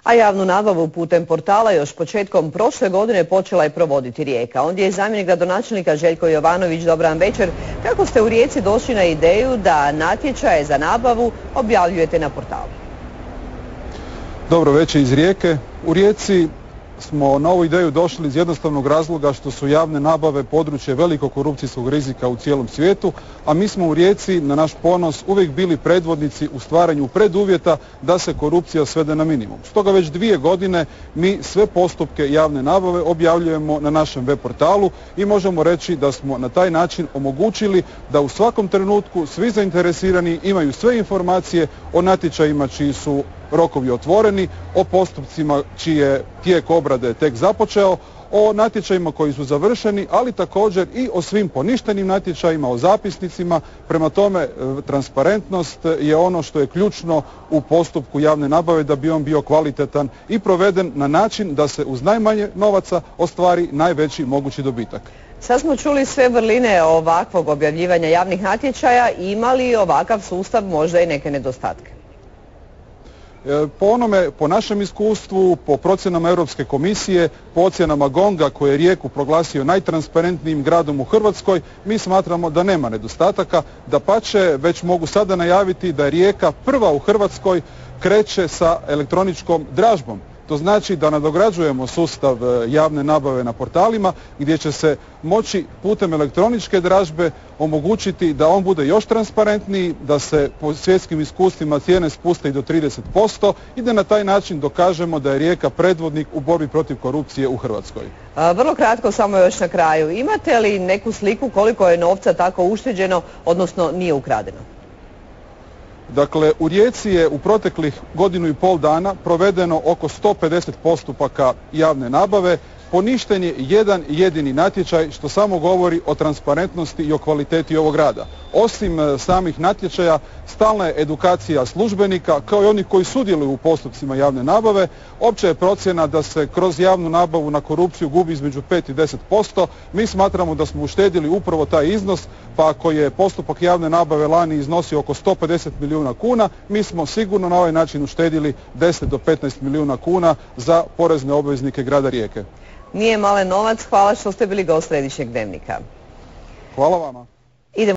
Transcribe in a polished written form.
A javnu nabavu putem portala još početkom prošle godine počela je provoditi Rijeka. Ondje je zamjenik gradonačelnika Željko Jovanović. Dobar večer. Kako ste u Rijeci došli na ideju da natječaje za nabavu objavljujete na portalu? Dobro večer iz Rijeke. U Rijeci smo na ovu ideju došli iz jednostavnog razloga što su javne nabave područje velikog korupcijskog rizika u cijelom svijetu, a mi smo u Rijeci na naš ponos uvijek bili predvodnici u stvaranju preduvjeta da se korupcija svede na minimum. Stoga već 2 godine mi sve postupke javne nabave objavljujemo na našem web portalu i možemo reći da smo na taj način omogućili da u svakom trenutku svi zainteresirani imaju sve informacije o natječajima čiji su rokovi otvoreni, o postupcima čiji je tijek obrade tek započeo, o natječajima koji su završeni, ali također i o svim poništenim natječajima, o zapisnicima. Prema tome, transparentnost je ono što je ključno u postupku javne nabave da bi on bio kvalitetan i proveden na način da se uz najmanje novaca ostvari najveći mogući dobitak. Sad smo čuli sve vrline ovakvog objavljivanja javnih natječaja. Ima li ovakav sustav možda i neke nedostatke? Po našem iskustvu, po procjenama Europske komisije, po ocjenama GONG-a koji je Rijeku proglasio najtransparentnijim gradom u Hrvatskoj, mi smatramo da nema nedostataka. Dapače, već mogu sada najaviti da je Rijeka prva u Hrvatskoj kreće sa elektroničkom dražbom. To znači da nadograđujemo sustav javne nabave na portalima gdje će se moći putem elektroničke dražbe omogućiti da on bude još transparentniji, da se po svjetskim iskustvima cijene spuste i do 30% i da na taj način dokažemo da je Rijeka predvodnik u borbi protiv korupcije u Hrvatskoj. Vrlo kratko, samo još na kraju. Imate li neku sliku koliko je novca tako ušteđeno, odnosno nije ukradeno? Dakle, u Rijeci je u proteklih 1,5 dana provedeno oko 150 postupaka javne nabave. Poništen je jedan jedini natječaj što samo govori o transparentnosti i o kvaliteti ovog rada. Osim samih natječaja, stalna je edukacija službenika kao i onih koji sudjeluju u postupcima javne nabave. Opća je procjena da se kroz javnu nabavu na korupciju gubi između 5 i 10%. Mi smatramo da smo uštedili upravo taj iznos, pa ako je postupak javne nabave lani iznosio oko 150 milijuna kuna, mi smo sigurno na ovaj način uštedili 10 do 15 milijuna kuna za porezne obveznike grada Rijeke. Nije malen novac. Hvala što ste bili gost Središnjeg dnevnika. Hvala vama.